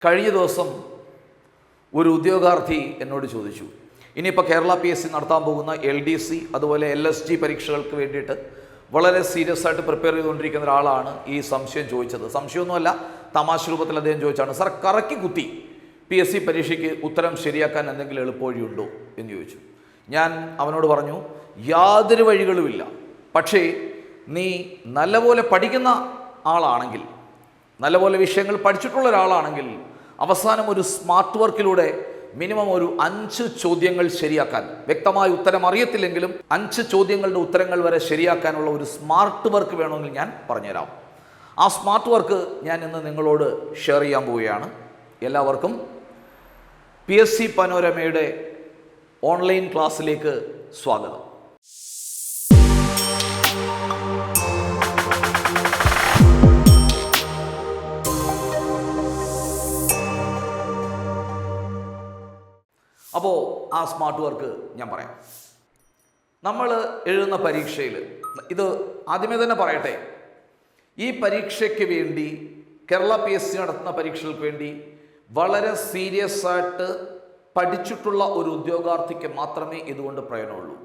കഴിഞ്ഞ ദിവസം ഒരു ഉദ്യോഗാർത്ഥി എന്നോട് ചോദിച്ചു, ഇനിയിപ്പോൾ കേരള PSC നടത്താൻ പോകുന്ന LDC അതുപോലെ LSG പരീക്ഷകൾക്ക് വേണ്ടിയിട്ട് വളരെ സീരിയസ് ആയിട്ട് പ്രിപ്പയർ ചെയ്തുകൊണ്ടിരിക്കുന്ന ഒരാളാണ് ഈ സംശയം ചോദിച്ചത്. സംശയമൊന്നുമല്ല, തമാശ രൂപത്തിൽ അദ്ദേഹം ചോദിച്ചാണ്, സാർ കറക്കി കുത്തി PSC പരീക്ഷയ്ക്ക് ഉത്തരം ശരിയാക്കാൻ എന്തെങ്കിലും എളുപ്പവഴിയുണ്ടോ എന്ന് ചോദിച്ചു. ഞാൻ അവനോട് പറഞ്ഞു, യാതൊരു വഴികളുമില്ല. പക്ഷേ നീ നല്ലപോലെ പഠിക്കുന്ന ആളാണെങ്കിൽ, നല്ലപോലെ വിഷയങ്ങൾ പഠിച്ചിട്ടുള്ള ഒരാളാണെങ്കിൽ അവസാനം ഒരു സ്മാർട്ട് വർക്കിലൂടെ മിനിമം ഒരു 5 ചോദ്യങ്ങൾ ശരിയാക്കാൻ, വ്യക്തമായ ഉത്തരം അറിയത്തില്ലെങ്കിലും 5 ചോദ്യങ്ങളുടെ ഉത്തരങ്ങൾ വരെ ശരിയാക്കാനുള്ള ഒരു സ്മാർട്ട് വർക്ക് വേണമെങ്കിൽ ഞാൻ പറഞ്ഞുതരാം. ആ സ്മാർട്ട് വർക്ക് ഞാൻ ഇന്ന് നിങ്ങളോട് ഷെയർ ചെയ്യാൻ പോവുകയാണ്. എല്ലാവർക്കും PSC പനോരമയുടെ ഓൺലൈൻ ക്ലാസ്സിലേക്ക് സ്വാഗതം. അപ്പോൾ ആ സ്മാർട്ട് വർക്ക് ഞാൻ പറയാം. നമ്മൾ എഴുതുന്ന പരീക്ഷയിൽ, ഇത് ആദ്യമേ തന്നെ പറയട്ടെ, ഈ പരീക്ഷയ്ക്ക് വേണ്ടി, കേരള PSC നടത്തുന്ന പരീക്ഷകൾക്ക് വേണ്ടി വളരെ സീരിയസ് ആയിട്ട് പഠിച്ചിട്ടുള്ള ഒരു ഉദ്യോഗാർത്ഥിക്ക് മാത്രമേ ഇതുകൊണ്ട് പ്രയോജനമുള്ളൂ.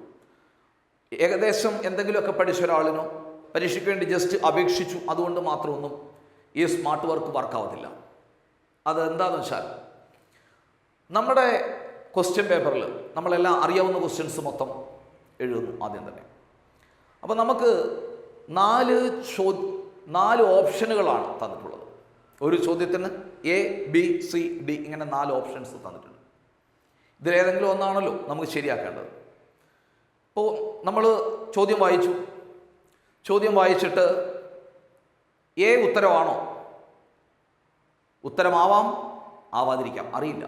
ഏകദേശം എന്തെങ്കിലുമൊക്കെ പഠിച്ച ഒരാളിനോ പരീക്ഷയ്ക്ക് വേണ്ടി ജസ്റ്റ് അപേക്ഷിച്ചു അതുകൊണ്ട് മാത്രമൊന്നും ഈ സ്മാർട്ട് വർക്ക് വർക്കാവത്തില്ല. അതെന്താണെന്ന് വെച്ചാൽ, നമ്മുടെ ക്വസ്റ്റ്യൻ പേപ്പറിൽ നമ്മളെല്ലാം അറിയാവുന്ന ക്വസ്റ്റ്യൻസ് മൊത്തം എഴുതുന്നു ആദ്യം തന്നെ. അപ്പോൾ നമുക്ക് 4 ഓപ്ഷനുകളാണ് തന്നിട്ടുള്ളത്. ഒരു ചോദ്യത്തിന് A, B, C, D ഇങ്ങനെ 4 ഓപ്ഷൻസ് തന്നിട്ടുണ്ട്. ഇതിലേതെങ്കിലും ഒന്നാണല്ലോ നമുക്ക് ശരിയാക്കേണ്ടത്. അപ്പോൾ നമ്മൾ ചോദ്യം വായിച്ചു. ചോദ്യം വായിച്ചിട്ട് A ഉത്തരമാണോ? ഉത്തരമാവാം, ആവാതിരിക്കാം, അറിയില്ല.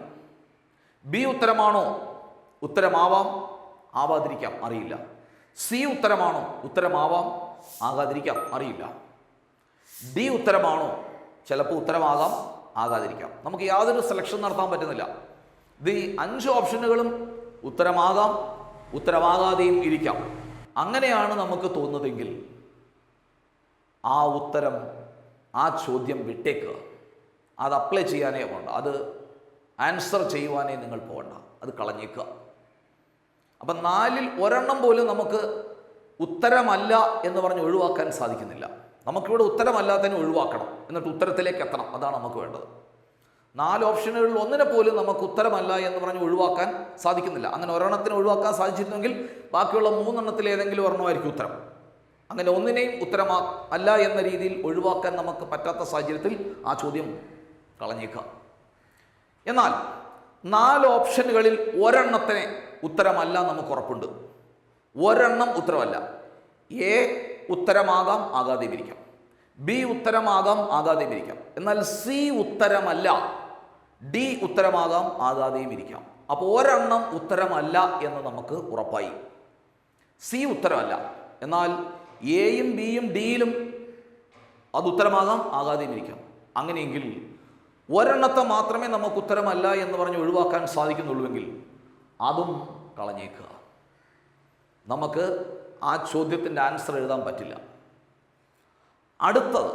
B ഉത്തരമാണോ? ഉത്തരമാവാം, ആവാതിരിക്കാം, അറിയില്ല. C ഉത്തരമാണോ? ഉത്തരമാവാം, ആകാതിരിക്കാം, അറിയില്ല. D ഉത്തരമാണോ? ചിലപ്പോൾ ഉത്തരമാകാം, ആകാതിരിക്കാം. നമുക്ക് യാതൊരു സെലക്ഷൻ നടത്താൻ പറ്റുന്നില്ല. ഇത് 5 ഓപ്ഷനുകളും ഉത്തരമാകാം, ഉത്തരമാകാതെയും ഇരിക്കാം. അങ്ങനെയാണ് നമുക്ക് തോന്നുന്നതെങ്കിൽ ആ ഉത്തരം, ആ ചോദ്യം വിട്ടേക്കുക. അത് അപ്ലൈ ചെയ്യാനേ വേണ്ട, അത് ആൻസർ ചെയ്യുവാനേ നിങ്ങൾ പോകണ്ട, അത് കളഞ്ഞേക്കുക. അപ്പം 4-ൽ ഒരെണ്ണം പോലും നമുക്ക് ഉത്തരമല്ല എന്ന് പറഞ്ഞ് ഒഴിവാക്കാൻ സാധിക്കുന്നില്ല. നമുക്കിവിടെ ഉത്തരമല്ലാത്തതിനെ ഒഴിവാക്കണം, എന്നിട്ട് ഉത്തരത്തിലേക്ക് എത്തണം. അതാണ് നമുക്ക് വേണ്ടത്. 4 ഓപ്ഷനുകളിൽ ഒന്നിനെ പോലും നമുക്ക് ഉത്തരമല്ല എന്ന് പറഞ്ഞ് ഒഴിവാക്കാൻ സാധിക്കുന്നില്ല. അങ്ങനെ ഒരെണ്ണത്തിന് ഒഴിവാക്കാൻ സാധിച്ചിരുന്നെങ്കിൽ ബാക്കിയുള്ള 3 എണ്ണത്തിൽ ഏതെങ്കിലും ഒരെണ്ണമായിരിക്കും ഉത്തരം. അങ്ങനെ ഒന്നിനെയും ഉത്തരമാ അല്ല എന്ന രീതിയിൽ ഒഴിവാക്കാൻ നമുക്ക് പറ്റാത്ത സാഹചര്യത്തിൽ ആ ചോദ്യം കളഞ്ഞേക്കുക. എന്നാൽ 4 ഓപ്ഷനുകളിൽ ഒരെണ്ണത്തിന് ഉത്തരമല്ല നമുക്ക് ഉറപ്പുണ്ട്. ഒരെണ്ണം ഉത്തരമല്ല. A ഉത്തരമാകാം, ആകാതെയും ഇരിക്കാം. B ഉത്തരമാകാം, ആകാതെയും ഇരിക്കാം. എന്നാൽ C ഉത്തരമല്ല. D ഉത്തരമാകാം, ആകാതെയും ഇരിക്കാം. അപ്പോൾ ഒരെണ്ണം ഉത്തരമല്ല എന്ന് നമുക്ക് ഉറപ്പായി. C ഉത്തരമല്ല. എന്നാൽ Aയും Bയും Dയിലും അത് ഉത്തരമാകാം, ആകാതെയും ഇരിക്കാം. അങ്ങനെയെങ്കിൽ ഒരെണ്ണത്തെ മാത്രമേ നമുക്ക് ഉത്തരമല്ല എന്ന് പറഞ്ഞ് ഒഴിവാക്കാൻ സാധിക്കുന്നുള്ളൂവെങ്കിൽ അതും കളഞ്ഞേക്കുക. നമുക്ക് ആ ചോദ്യത്തിൻ്റെ ആൻസർ എഴുതാൻ പറ്റില്ല. അടുത്തത്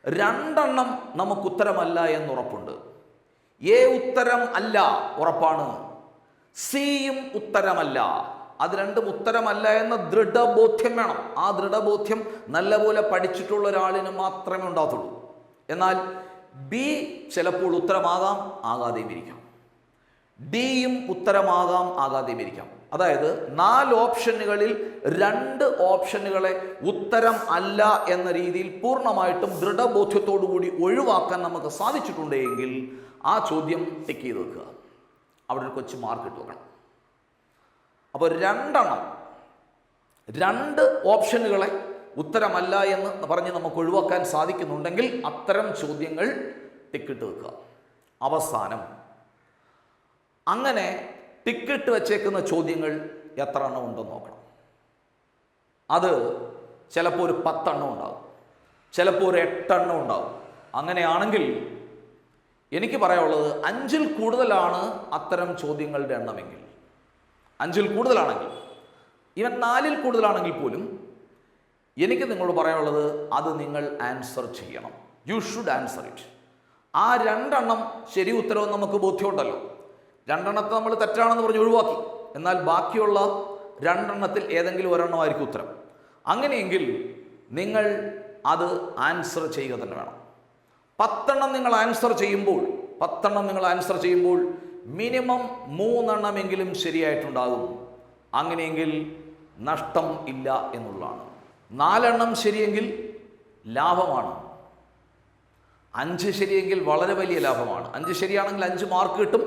2 എണ്ണം നമുക്ക് ഉത്തരമല്ല എന്നുറപ്പുണ്ട്. A ഉത്തരം അല്ല, ഉറപ്പാണ്. Cയും ഉത്തരമല്ല. അത് രണ്ടും ഉത്തരമല്ല എന്ന ദൃഢബോധ്യം വേണം. ആ ദൃഢബോധ്യം നല്ലപോലെ പഠിച്ചിട്ടുള്ള ഒരാളിന് മാത്രമേ ഉണ്ടാകത്തുള്ളൂ. എന്നാൽ B ചിലപ്പോൾ ഉത്തരമാകാം, ആകാതെയും ഇരിക്കാം. Dയും ഉത്തരമാകാം, ആകാതെയും ഇരിക്കാം. അതായത് 4 ഓപ്ഷനുകളിൽ 2 ഓപ്ഷനുകളെ ഉത്തരം അല്ല എന്ന രീതിയിൽ പൂർണ്ണമായിട്ടും ദൃഢബോധ്യത്തോടു കൂടി ഒഴിവാക്കാൻ നമുക്ക് സാധിച്ചിട്ടുണ്ടെങ്കിൽ ആ ചോദ്യം ടിക്ക് ചെയ്ത് വെക്കുക. അവിടെ ഒരു കൊച്ചു മാർക്ക് ഇട്ട് വെക്കണം. അപ്പോൾ 2 ഓപ്ഷനുകളെ ഉത്തരമല്ല എന്ന് പറഞ്ഞ് നമുക്ക് ഒഴിവാക്കാൻ സാധിക്കുന്നുണ്ടെങ്കിൽ അത്തരം ചോദ്യങ്ങൾ ടിക്കിട്ട് വെക്കുക. അവസാനം അങ്ങനെ ടിക്കിട്ട് വെച്ചേക്കുന്ന ചോദ്യങ്ങൾ എത്ര എണ്ണം ഉണ്ടെന്ന് നോക്കണം. അത് ചിലപ്പോൾ ഒരു 10 എണ്ണം ഉണ്ടാകും, ചിലപ്പോൾ ഒരു 8 എണ്ണം ഉണ്ടാകും. അങ്ങനെയാണെങ്കിൽ എനിക്ക് പറയാനുള്ളത് 5-ൽ കൂടുതലാണ് അത്തരം ചോദ്യങ്ങളുടെ എണ്ണമെങ്കിൽ, 5-ൽ കൂടുതലാണെങ്കിൽ, ഇവൻ 4-ൽ കൂടുതലാണെങ്കിൽ പോലും എനിക്ക് നിങ്ങളോട് പറയാനുള്ളത് അത് നിങ്ങൾ ആൻസർ ചെയ്യണം. You should answer it. ആ രണ്ടെണ്ണം ശരി ഉത്തരവും നമുക്ക് ബോധ്യമുണ്ടല്ലോ. രണ്ടെണ്ണത്തെ നമ്മൾ തെറ്റാണെന്ന് പറഞ്ഞ് ഒഴിവാക്കി. എന്നാൽ ബാക്കിയുള്ള രണ്ടെണ്ണത്തിൽ ഏതെങ്കിലും ഒരെണ്ണമായിരിക്കും ഉത്തരം. അങ്ങനെയെങ്കിൽ നിങ്ങൾ അത് ആൻസർ ചെയ്യുക തന്നെ വേണം. 10 എണ്ണം നിങ്ങൾ ആൻസർ ചെയ്യുമ്പോൾ മിനിമം 3 എണ്ണമെങ്കിലും ശരിയായിട്ടുണ്ടാകും. അങ്ങനെയെങ്കിൽ നഷ്ടം ഇല്ല എന്നുള്ളതാണ്. 4 എണ്ണം ശരിയെങ്കിൽ ലാഭമാണ്. 5 ശരിയെങ്കിൽ വളരെ വലിയ ലാഭമാണ്. 5 ശരിയാണെങ്കിൽ 5 മാർക്ക് കിട്ടും.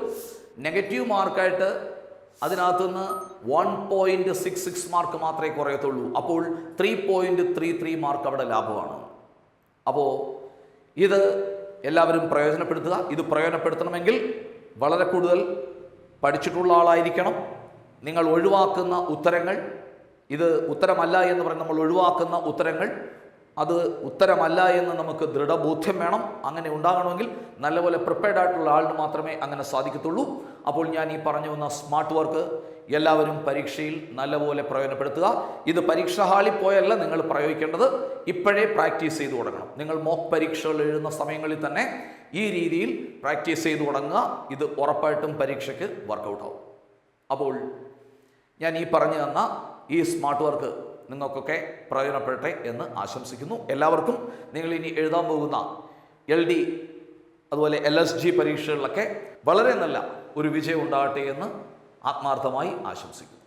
നെഗറ്റീവ് മാർക്കായിട്ട് അതിനകത്തുനിന്ന് 1.66 മാർക്ക് മാത്രമേ കുറയത്തുള്ളൂ. അപ്പോൾ 3.33 മാർക്ക് അവിടെ ലാഭമാണ്. അപ്പോൾ ഇത് എല്ലാവരും പ്രയോജനപ്പെടുത്തുക. ഇത് പ്രയോജനപ്പെടുത്തണമെങ്കിൽ വളരെ കൂടുതൽ പഠിച്ചിട്ടുള്ള ആളായിരിക്കണം. നിങ്ങൾ ഒഴിവാക്കുന്ന ഉത്തരങ്ങൾ, ഇത് ഉത്തരമല്ല എന്ന് പറഞ്ഞ് നമ്മൾ ഒഴിവാക്കുന്ന ഉത്തരങ്ങൾ, അത് ഉത്തരമല്ല എന്ന് നമുക്ക് ദൃഢബോധ്യം വേണം. അങ്ങനെ ഉണ്ടാകണമെങ്കിൽ നല്ലപോലെ പ്രിപ്പയർഡ് ആയിട്ടുള്ള ആളിന് മാത്രമേ അങ്ങനെ സാധിക്കത്തുള്ളൂ. അപ്പോൾ ഞാൻ ഈ പറഞ്ഞു വന്ന സ്മാർട്ട് വർക്ക് എല്ലാവരും പരീക്ഷയിൽ നല്ലപോലെ പ്രയോജനപ്പെടുത്തുക. ഇത് പരീക്ഷാ ഹാളിൽ പോയല്ല നിങ്ങൾ പ്രയോഗിക്കേണ്ടത്, ഇപ്പോഴേ പ്രാക്ടീസ് ചെയ്തു തുടങ്ങണം. നിങ്ങൾ മോക്ക് പരീക്ഷകൾ എഴുതുന്ന സമയങ്ങളിൽ തന്നെ ഈ രീതിയിൽ പ്രാക്ടീസ് ചെയ്തു തുടങ്ങുക. ഇത് ഉറപ്പായിട്ടും പരീക്ഷയ്ക്ക് വർക്കൗട്ട് ആവും. അപ്പോൾ ഞാൻ ഈ പറഞ്ഞു തന്ന ഈ സ്മാർട്ട് വർക്ക് നിങ്ങൾക്കൊക്കെ പ്രയോജനപ്പെടട്ടെ എന്ന് ആശംസിക്കുന്നു. എല്ലാവർക്കും നിങ്ങൾ ഇനി എഴുതാൻ പോകുന്ന LD അതുപോലെ LSG പരീക്ഷകളിലൊക്കെ വളരെ നല്ല ഒരു വിജയം ഉണ്ടാകട്ടെ എന്ന് ആത്മാർത്ഥമായി ആശംസിക്കുന്നു.